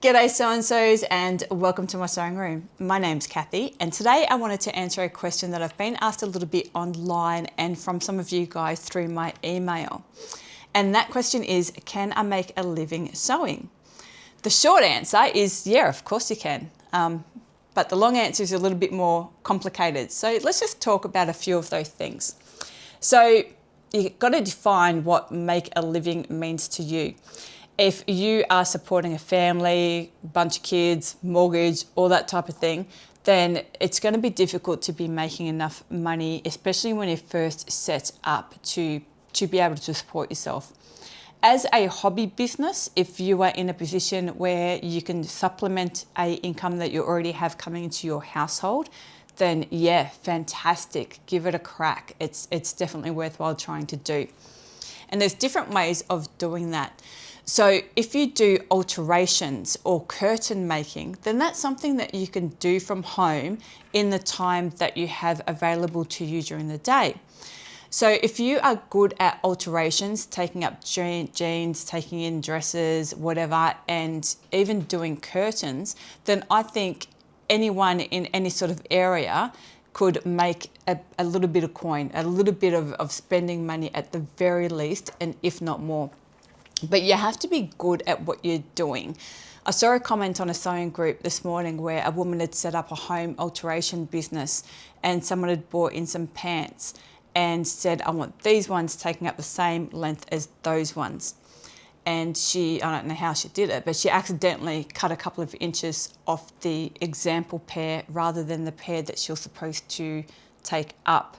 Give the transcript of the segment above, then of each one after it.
G'day so-and-sos and welcome to my sewing room. My name's Kathy and today I wanted to answer a question that I've been asked a little bit online and from some of you guys through my email. And that question is, can I make a living sewing? The short answer is yeah, of course you can. But the long answer is a little bit more complicated. So let's just talk about a few of those things. So you've got to define what make a living means to you. If you are supporting a family, bunch of kids, mortgage, all that type of thing, then it's going to be difficult to be making enough money, especially when you first set up to be able to support yourself. As a hobby business, if you are in a position where you can supplement a income that you already have coming into your household, then yeah, fantastic. Give it a crack. It's definitely worthwhile trying to do. And there's different ways of doing that. So if you do alterations or curtain making, then that's something that you can do from home in the time that you have available to you during the day. So if you are good at alterations, taking up jeans, taking in dresses, whatever, and even doing curtains, then I think anyone in any sort of area could make a little bit of coin, a little bit of spending money at the very least, and if not more. But you have to be good at what you're doing. I saw a comment on a sewing group this morning where a woman had set up a home alteration business and someone had bought in some pants and said, I want these ones taking up the same length as those ones. And I don't know how she did it, but she accidentally cut a couple of inches off the example pair rather than the pair that she was supposed to take up.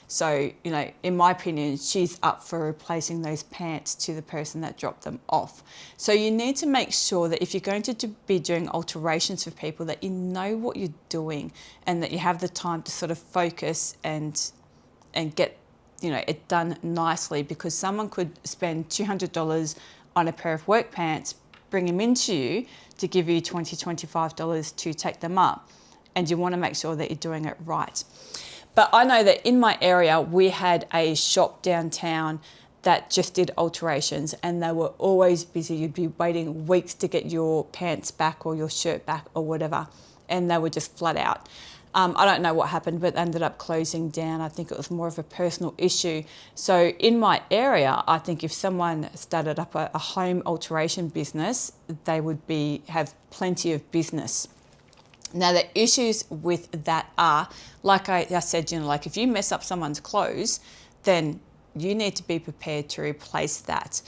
So, in my opinion, she's up for replacing those pants to the person that dropped them off. So you need to make sure that if you're going to be doing alterations for people, that you know what you're doing and that you have the time to sort of focus and get, it done nicely, because someone could spend $200 on a pair of work pants, bring them into you to give you $20, $25 to take them up. And you want to make sure that you're doing it right. But I know that in my area, we had a shop downtown that just did alterations and they were always busy. You'd be waiting weeks to get your pants back or your shirt back or whatever. And they were just flat out. I don't know what happened, but they ended up closing down. I think it was more of a personal issue. So in my area, I think if someone started up a home alteration business, they would have plenty of business. Now, the issues with that are, like I said, like if you mess up someone's clothes, then you need to be prepared to replace that.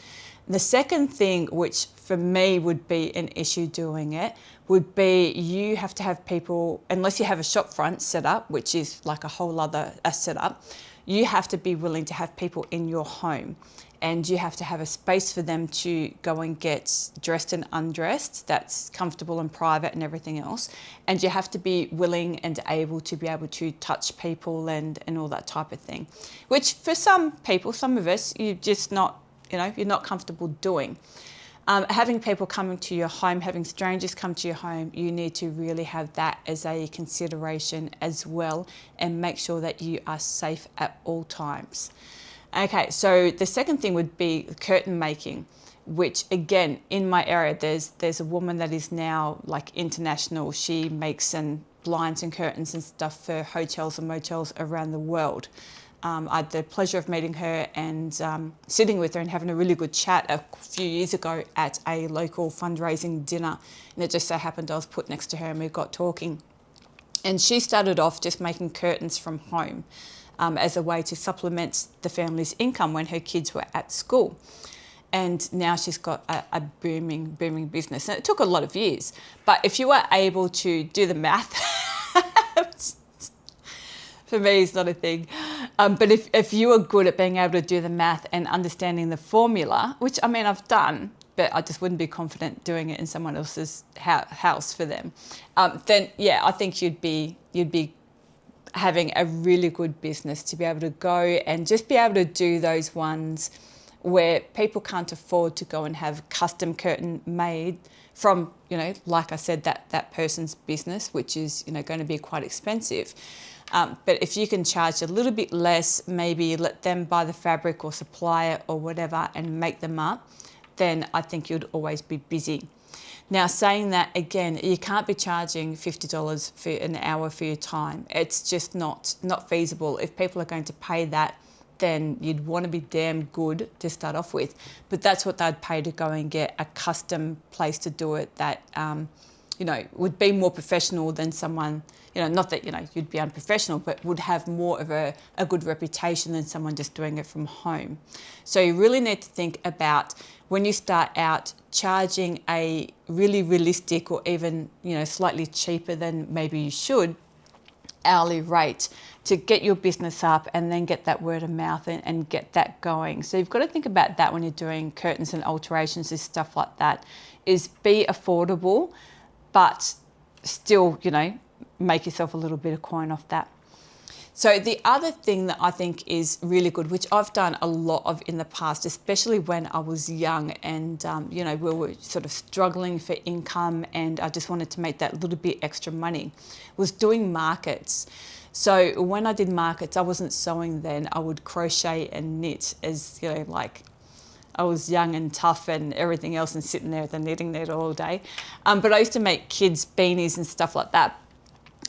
The second thing, which for me would be an issue doing it, would be you have to have people, unless you have a shop front set up, which is like a whole other setup, you have to be willing to have people in your home. And you have to have a space for them to go and get dressed and undressed that's comfortable and private and everything else. And you have to be willing and able to touch people and all that type of thing, which for some people, some of us, you're just not, you're not comfortable doing. Having people coming to your home, having strangers come to your home, you need to really have that as a consideration as well and make sure that you are safe at all times. Okay, so the second thing would be curtain making, which again, in my area, there's a woman that is now like international. She makes blinds and curtains and stuff for hotels and motels around the world. I had the pleasure of meeting her and sitting with her and having a really good chat a few years ago at a local fundraising dinner. And it just so happened I was put next to her and we got talking. And she started off just making curtains from home. As a way to supplement the family's income when her kids were at school. And now she's got a booming business. And it took a lot of years. But if you are able to do the math, for me it's not a thing. But if you are good at being able to do the math and understanding the formula, which I mean I've done, but I just wouldn't be confident doing it in someone else's house for them, then yeah, I think you'd be having a really good business to be able to go and just be able to do those ones where people can't afford to go and have custom curtain made from, like I said, that person's business, which is, going to be quite expensive. But if you can charge a little bit less, maybe let them buy the fabric or supply it or whatever and make them up, then I think you'd always be busy. Now, saying that again, you can't be charging $50 for an hour for your time. It's just not feasible. If people are going to pay that, then you'd want to be damn good to start off with. But that's what they'd pay to go and get a custom place to do it that, would be more professional than someone, not that, you'd be unprofessional, but would have more of a good reputation than someone just doing it from home. So you really need to think about when you start out charging a really realistic or even, slightly cheaper than maybe you should hourly rate to get your business up and then get that word of mouth and get that going. So you've got to think about that when you're doing curtains and alterations and stuff like that, is be affordable, but still, make yourself a little bit of coin off that. So the other thing that I think is really good, which I've done a lot of in the past, especially when I was young and, we were sort of struggling for income and I just wanted to make that little bit extra money, was doing markets. So when I did markets, I wasn't sewing then. I would crochet and knit as, I was young and tough and everything else and sitting there at the knitting needle all day. But I used to make kids beanies and stuff like that,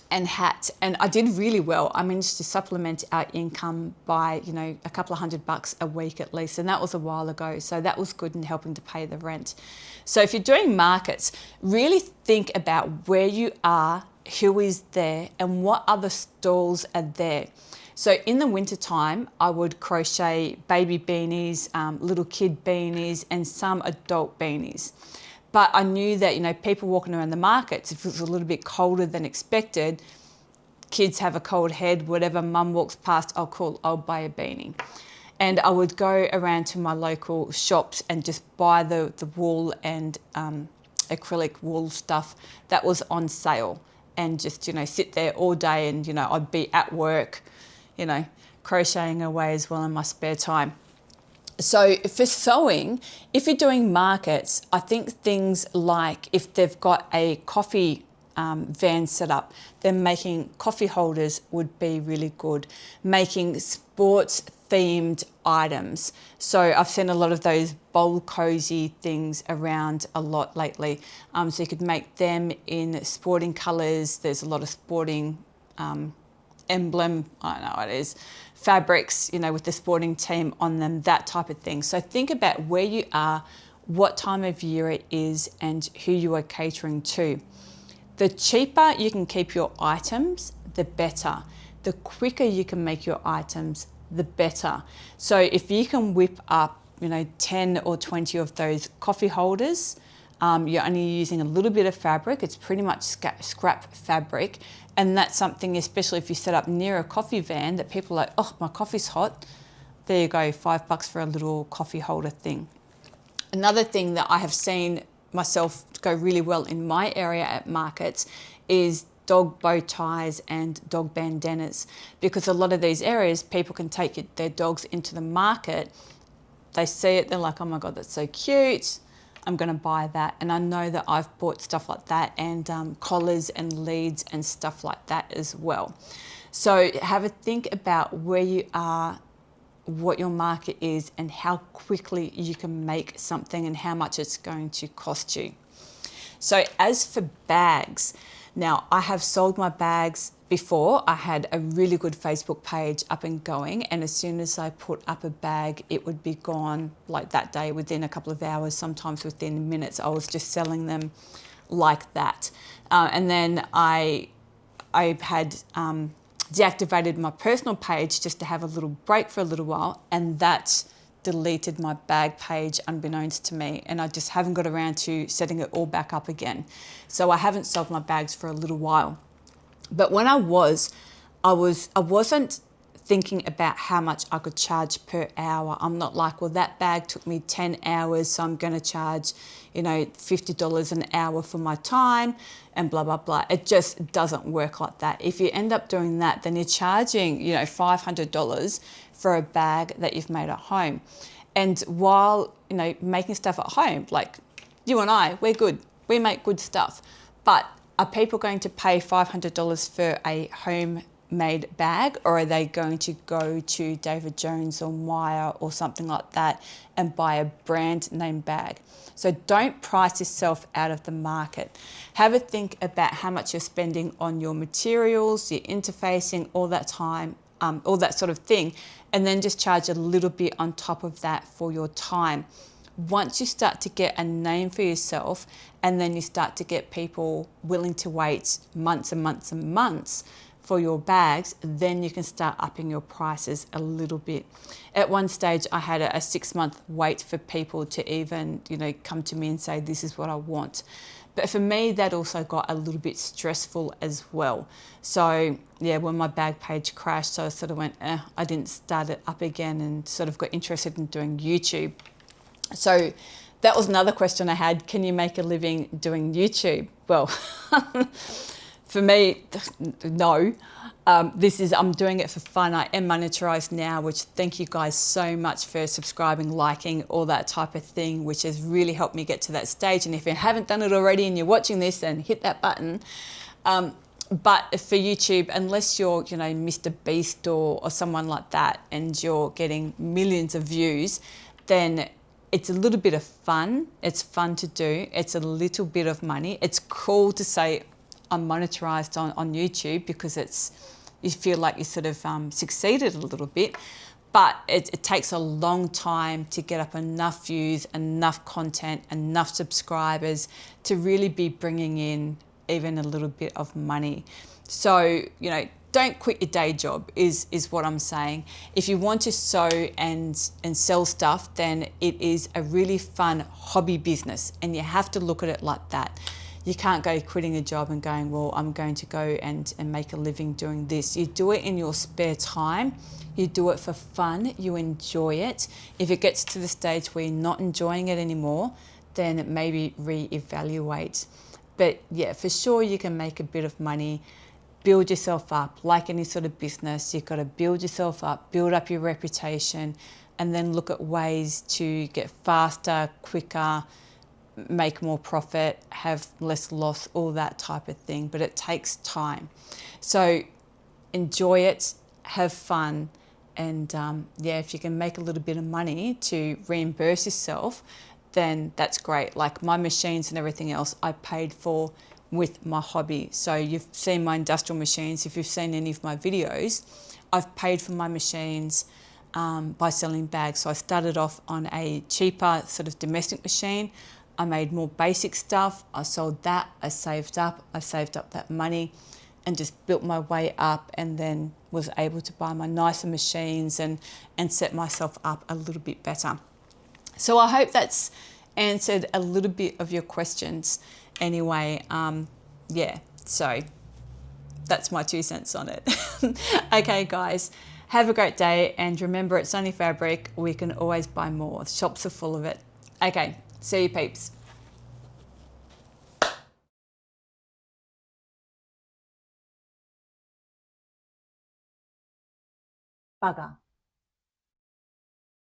and hats, and I did really well. I managed to supplement our income by, a couple of $100 a week at least, and that was a while ago. So that was good in helping to pay the rent. So if you're doing markets, really think about where you are, who is there, and what other stalls are there. So in the wintertime, I would crochet baby beanies, little kid beanies, and some adult beanies. But I knew that, people walking around the markets, if it was a little bit colder than expected, kids have a cold head, whatever, mum walks past, oh cool, I'll buy a beanie. And I would go around to my local shops and just buy the wool and acrylic wool stuff that was on sale and just, sit there all day and, I'd be at work, crocheting away as well in my spare time. So for sewing, if you're doing markets, I think things like if they've got a coffee van set up, then making coffee holders would be really good. Making sports themed items. So I've seen a lot of those bowl cozy things around a lot lately. So you could make them in sporting colours. There's a lot of sporting emblem, I don't know what it is, fabrics, with the sporting team on them, that type of thing. So think about where you are, what time of year it is, and who you are catering to. The cheaper you can keep your items, the better. The quicker you can make your items, the better. So if you can whip up, 10 or 20 of those coffee holders, you're only using a little bit of fabric. It's pretty much scrap fabric. And that's something, especially if you set up near a coffee van, that people are like, oh, my coffee's hot. There you go, $5 for a little coffee holder thing. Another thing that I have seen myself go really well in my area at markets is dog bow ties and dog bandanas, because a lot of these areas, people can take their dogs into the market. They see it, they're like, oh my God, that's so cute. I'm going to buy that. And I know that I've bought stuff like that and collars and leads and stuff like that as well. So have a think about where you are, what your market is, and how quickly you can make something and how much it's going to cost you. So as for bags, now I have sold my bags before. I had a really good Facebook page up and going, and as soon as I put up a bag, it would be gone like that day, within a couple of hours, sometimes within minutes. I was just selling them like that. And then I had deactivated my personal page just to have a little break for a little while, and that deleted my bag page unbeknownst to me, and I just haven't got around to setting it all back up again. So I haven't sold my bags for a little while. But when I wasn't thinking about how much I could charge per hour. I'm not like, well, that bag took me 10 hours, so I'm going to charge, $50 an hour for my time and blah, blah, blah. It just doesn't work like that. If you end up doing that, then you're charging, $500 for a bag that you've made at home. And while, making stuff at home, like you and I, we're good. We make good stuff. But are people going to pay $500 for a home made bag, or are they going to go to David Jones or Myer or something like that and buy a brand name bag? So don't price yourself out of the market. Have a think about how much you're spending on your materials, your interfacing, all that time, all that sort of thing, and then just charge a little bit on top of that for your time. Once you start to get a name for yourself, and then you start to get people willing to wait months and months and months for your bags, then you can start upping your prices a little bit. At one stage, I had a 6-month wait for people to even, come to me and say, this is what I want. But for me, that also got a little bit stressful as well. So yeah, when my bag page crashed, so I sort of went, I didn't start it up again and sort of got interested in doing YouTube. So that was another question I had. Can you make a living doing YouTube? Well, for me, no. I'm doing it for fun. I am monetized now, which thank you guys so much for subscribing, liking, all that type of thing, which has really helped me get to that stage. And if you haven't done it already and you're watching this, then hit that button. But for YouTube, unless you're, Mr. Beast or someone like that, and you're getting millions of views, then it's a little bit of fun. It's fun to do. It's a little bit of money. It's cool to say I'm monetized on YouTube, because you feel like you sort of succeeded a little bit. But it takes a long time to get up enough views, enough content, enough subscribers to really be bringing in even a little bit of money. So, don't quit your day job is what I'm saying. If you want to sew and sell stuff, then it is a really fun hobby business, and you have to look at it like that. You can't go quitting a job and going, well, I'm going to go and make a living doing this. You do it in your spare time. You do it for fun. You enjoy it. If it gets to the stage where you're not enjoying it anymore, then maybe reevaluate. But yeah, for sure you can make a bit of money, build yourself up. Like any sort of business, you've got to build yourself up, build up your reputation, and then look at ways to get faster, quicker, make more profit, have less loss, all that type of thing. But it takes time. So enjoy it, have fun, and if you can make a little bit of money to reimburse yourself, then that's great. Like my machines and everything else, I paid for with my hobby. So you've seen my industrial machines. If you've seen any of my videos, I've paid for my machines by selling bags. So I started off on a cheaper sort of domestic machine. I made more basic stuff. I sold that. I saved up that money and just built my way up, and then was able to buy my nicer machines and set myself up a little bit better. So I hope that's answered a little bit of your questions anyway. So that's my 2 cents on it. Okay, guys, have a great day. And remember, it's only fabric. We can always buy more. Shops are full of it. Okay, see you peeps. Bugger.